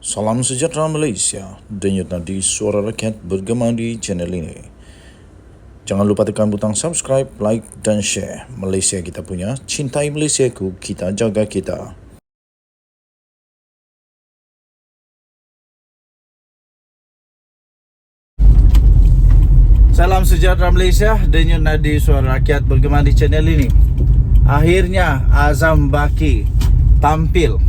Salam sejahtera Malaysia, denyut nadi suara rakyat bergema di channel ini. Jangan lupa tekan butang subscribe, like dan share. Malaysia kita punya, cintai Malaysiaku, kita jaga kita. Salam sejahtera Malaysia, denyut nadi suara rakyat bergema di channel ini. Akhirnya Azam Baki tampil.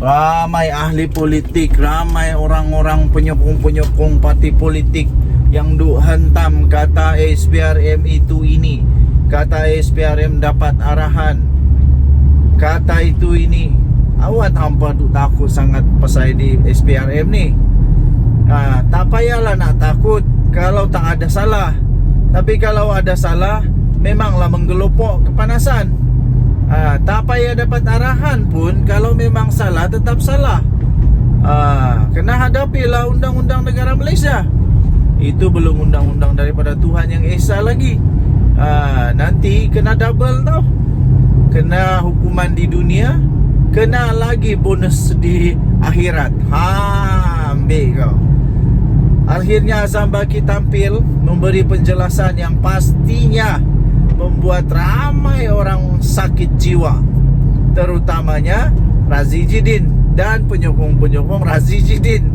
Ramai ahli politik, ramai orang-orang penyokong-penyokong parti politik yang hentam kata SPRM itu ini, kata SPRM dapat arahan, kata itu ini. Awak hampa duk takut sangat pasal di SPRM ni. Tak payahlah nak takut kalau tak ada salah. Tapi kalau ada salah, memanglah menggelopok kepanasan. Tak payah dapat arahan pun, kalau memang salah tetap salah. Kena hadapilah undang-undang negara Malaysia. Itu belum undang-undang daripada Tuhan Yang Esa lagi. Nanti kena double tau. Kena hukuman di dunia, kena lagi bonus di akhirat. Ambil kau. Akhirnya Azam Baki tampil memberi penjelasan yang pastinya membuat ramai orang sakit jiwa, terutamanya Razi Jidin dan penyokong-penyokong Razi Jidin.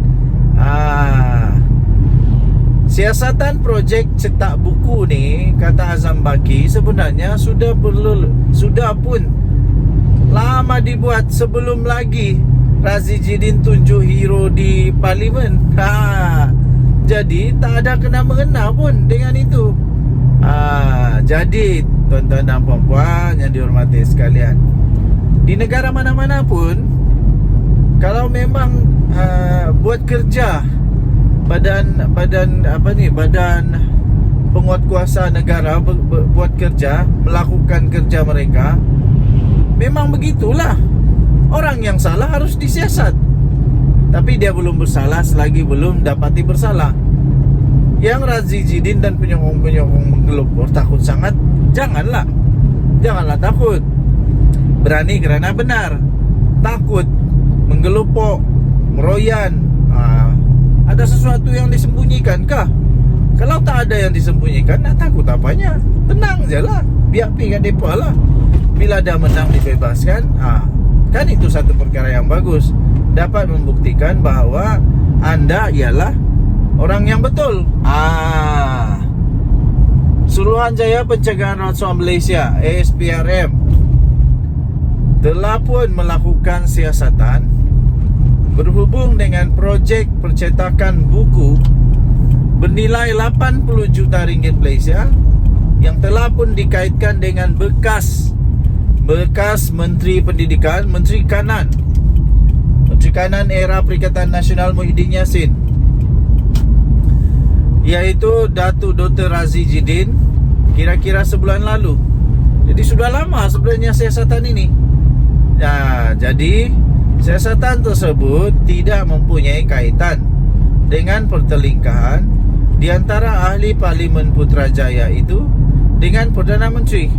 Siasatan projek cetak buku ni, kata Azam Baki, sebenarnya sudah pun lama dibuat sebelum lagi Razi Jidin tunjuk hero di parlimen. Jadi tak ada kena-mengena pun dengan itu. Jadi tuan-tuan dan puan-puan yang dihormati sekalian, di negara mana-mana pun, kalau memang buat kerja badan penguatkuasa negara buat kerja, melakukan kerja mereka, memang begitulah. Orang yang salah harus disiasat. Tapi dia belum bersalah selagi belum dapati bersalah. Yang Razi Jidin dan penyokong-penyokong menggelopor takut sangat, janganlah takut. Berani kerana benar. Takut menggelopok, meroyan, ada sesuatu yang disembunyikan kah? Kalau tak ada yang disembunyikan, nak takut apanya? Tenang je lah, biar pergi kat mereka lah. Bila dah menang dibebaskan, kan itu satu perkara yang bagus. Dapat membuktikan bahawa anda ialah orang yang betul. Suruhanjaya Pencegahan Rasuah Malaysia (SPRM) telah pun melakukan siasatan berhubung dengan projek percetakan buku bernilai 80 juta ringgit Malaysia yang telah pun dikaitkan dengan bekas Menteri Pendidikan, Menteri Kanan era Perikatan Nasional Muhyiddin Yassin, iaitu Datuk Dr. Razi Jidin, kira-kira sebulan lalu. Jadi sudah lama sebenarnya siasatan ini. Jadi siasatan tersebut tidak mempunyai kaitan dengan pertelingkahan di antara ahli Parlimen Putrajaya itu dengan Perdana Menteri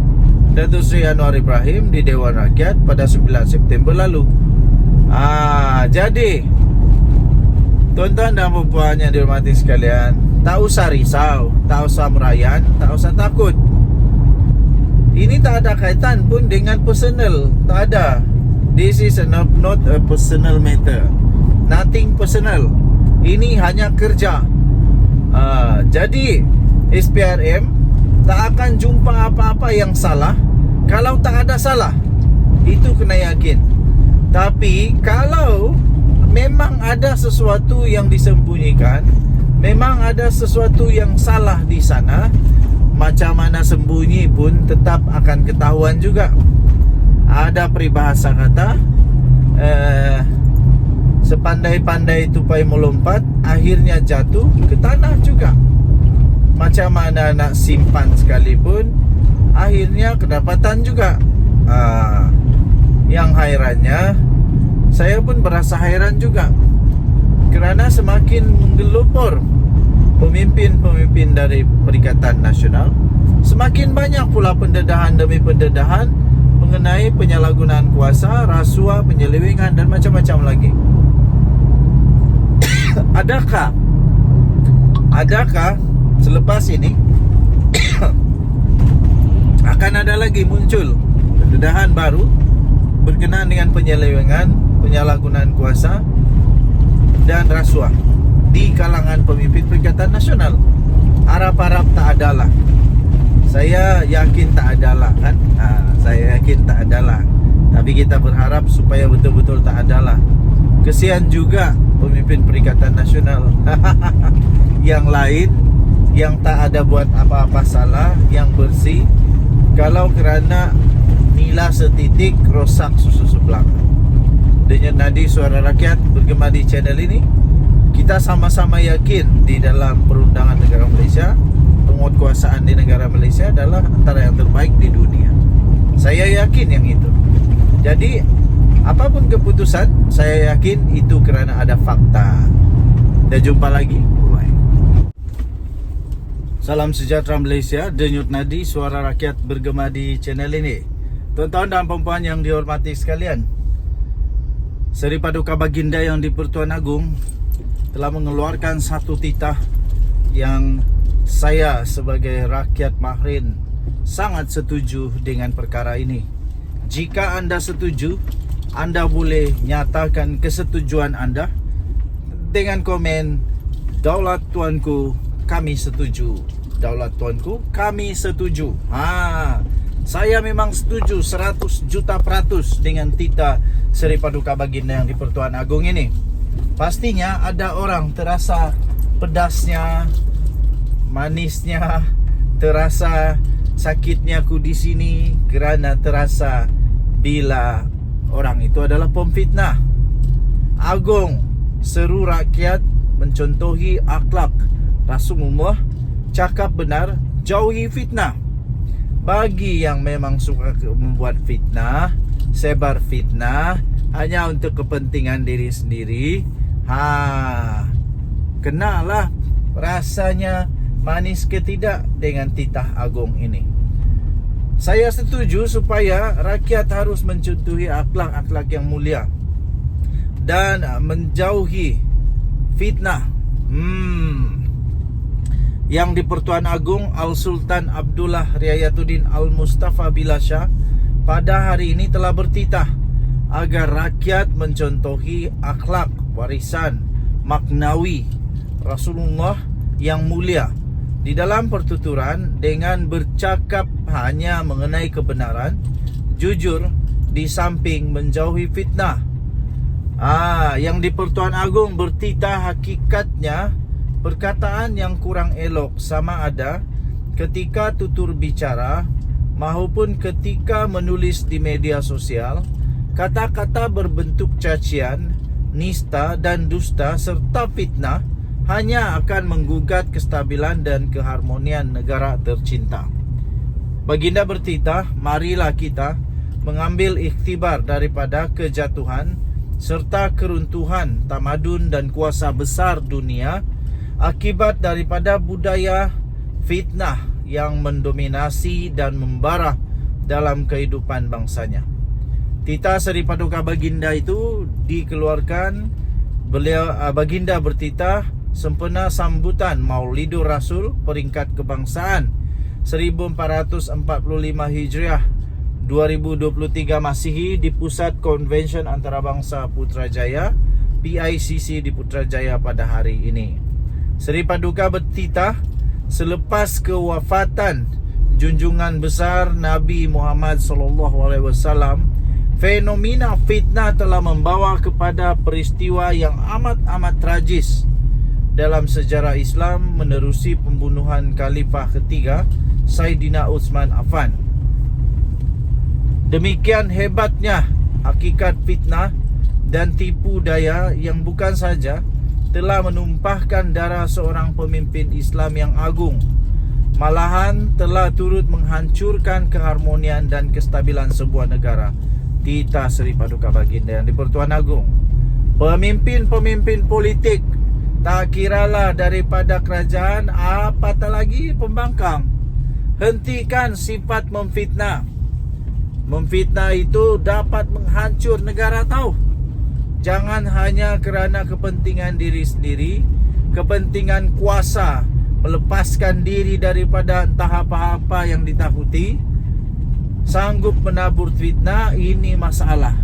Datuk Seri Anwar Ibrahim di Dewan Rakyat pada 9 September lalu. Jadi tuan-tuan dan puan yang dihormati sekalian, tak usah risau, tak usah merayan, tak usah takut. Ini tak ada kaitan pun dengan personal. Tak ada. This is not a personal matter. Nothing personal. Ini hanya kerja. Jadi SPRM tak akan jumpa apa-apa yang salah kalau tak ada salah. Itu kena yakin. Tapi kalau memang ada sesuatu yang disembunyikan, memang ada sesuatu yang salah di sana, macam mana sembunyi pun tetap akan ketahuan juga. Ada peribahasa kata, sepandai-pandai tupai melompat, akhirnya jatuh ke tanah juga. Macam mana nak simpan sekalipun, akhirnya kedapatan juga. Yang hairannya, saya pun berasa hairan juga, kerana semakin menggelopor pemimpin-pemimpin dari Perikatan Nasional, semakin banyak pula pendedahan demi pendedahan mengenai penyalahgunaan kuasa, rasuah, penyelewengan dan macam-macam lagi. Adakah selepas ini akan ada lagi muncul pendedahan baru berkenaan dengan penyelewengan, penyalahgunaan kuasa dan rasuah di kalangan pemimpin Perikatan Nasional? Harap-harap tak adalah. Saya yakin tak adalah kan? Saya yakin tak adalah. Tapi kita berharap supaya betul-betul tak adalah. Kesian juga pemimpin Perikatan Nasional yang lain yang tak ada buat apa-apa salah, yang bersih. Kalau kerana nila setitik rosak susu sebelah. Denyut nadi suara rakyat bergema di channel ini. Kita sama-sama yakin di dalam perundangan negara Malaysia, penguatkuasaan di negara Malaysia adalah antara yang terbaik di dunia. Saya yakin yang itu. Jadi apapun keputusan, saya yakin itu kerana ada fakta. Dan jumpa lagi. Bye. Salam sejahtera Malaysia. Denyut nadi suara rakyat bergema di channel ini. Tuan-tuan dan puan-puan yang dihormati sekalian, Seri Paduka Baginda yang di Pertuan Agong telah mengeluarkan satu titah yang saya sebagai rakyat Mahrin sangat setuju dengan perkara ini. Jika anda setuju, anda boleh nyatakan kesetujuan anda dengan komen "Daulat Tuanku, kami setuju." Daulat Tuanku, kami setuju. Saya memang setuju 100 juta % dengan titah Seri Paduka Baginda yang di Pertuan Agong ini. Pastinya ada orang terasa pedasnya, manisnya, terasa sakitnya aku di sini kerana terasa bila orang itu adalah pemfitnah. Agong seru rakyat mencontohi akhlak Rasulullah, cakap benar, jauhi fitnah. Bagi yang memang suka membuat fitnah, sebar fitnah hanya untuk kepentingan diri sendiri, kenalah rasanya manis ke tidak dengan titah Agong ini. Saya setuju supaya rakyat harus mencontohi akhlak-akhlak yang mulia dan menjauhi fitnah. Yang di Pertuan Agong, Al-Sultan Abdullah Riayatuddin Al-Mustafa Bilasha pada hari ini telah bertitah agar rakyat mencontohi akhlak warisan maknawi Rasulullah yang mulia di dalam pertuturan dengan bercakap hanya mengenai kebenaran, jujur, di samping menjauhi fitnah. Yang di Pertuan Agong bertitah hakikatnya perkataan yang kurang elok sama ada ketika tutur bicara maupun ketika menulis di media sosial. Kata-kata berbentuk cacian, nista dan dusta serta fitnah hanya akan menggugat kestabilan dan keharmonian negara tercinta. Baginda bertitah, marilah kita mengambil ikhtibar daripada kejatuhan serta keruntuhan tamadun dan kuasa besar dunia akibat daripada budaya fitnah yang mendominasi dan membara dalam kehidupan bangsanya. Titah Seri Paduka Baginda itu dikeluarkan, Baginda bertitah sempena sambutan Maulidur Rasul peringkat kebangsaan 1445 Hijriah 2023 Masihi di Pusat Konvensyen Antarabangsa Putrajaya PICC di Putrajaya pada hari ini. Seri Paduka bertitah selepas kewafatan junjungan besar Nabi Muhammad SAW, fenomena fitnah telah membawa kepada peristiwa yang amat-amat tragis dalam sejarah Islam menerusi pembunuhan Khalifah ketiga Saidina Utsman Affan. Demikian hebatnya hakikat fitnah dan tipu daya yang bukan saja telah menumpahkan darah seorang pemimpin Islam yang agung, malahan telah turut menghancurkan keharmonian dan kestabilan sebuah negara. Titah Seri Paduka Baginda yang di Pertuan Agong. Pemimpin-pemimpin politik, tak kiralah daripada kerajaan apatah lagi pembangkang, hentikan sifat memfitnah. Memfitnah itu dapat menghancur negara tahu. Jangan hanya kerana kepentingan diri sendiri, kepentingan kuasa, melepaskan diri daripada entah apa-apa yang ditakuti, sanggup menabur fitnah. Ini masalah.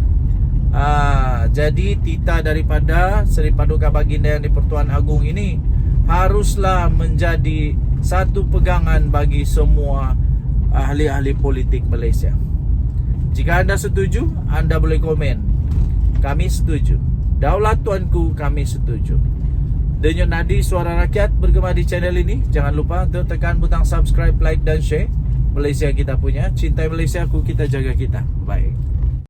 Jadi tita daripada Seri Paduka Baginda Yang di-Pertuan Agong ini haruslah menjadi satu pegangan bagi semua ahli-ahli politik Malaysia. Jika anda setuju, anda boleh komen. Kami setuju. Daulat Tuanku, kami setuju. Denyut Nadi Suara Rakyat bergema di channel ini. Jangan lupa untuk tekan butang subscribe, like dan share. Malaysia kita punya. Cintai Malaysia ku, kita jaga kita. Baik.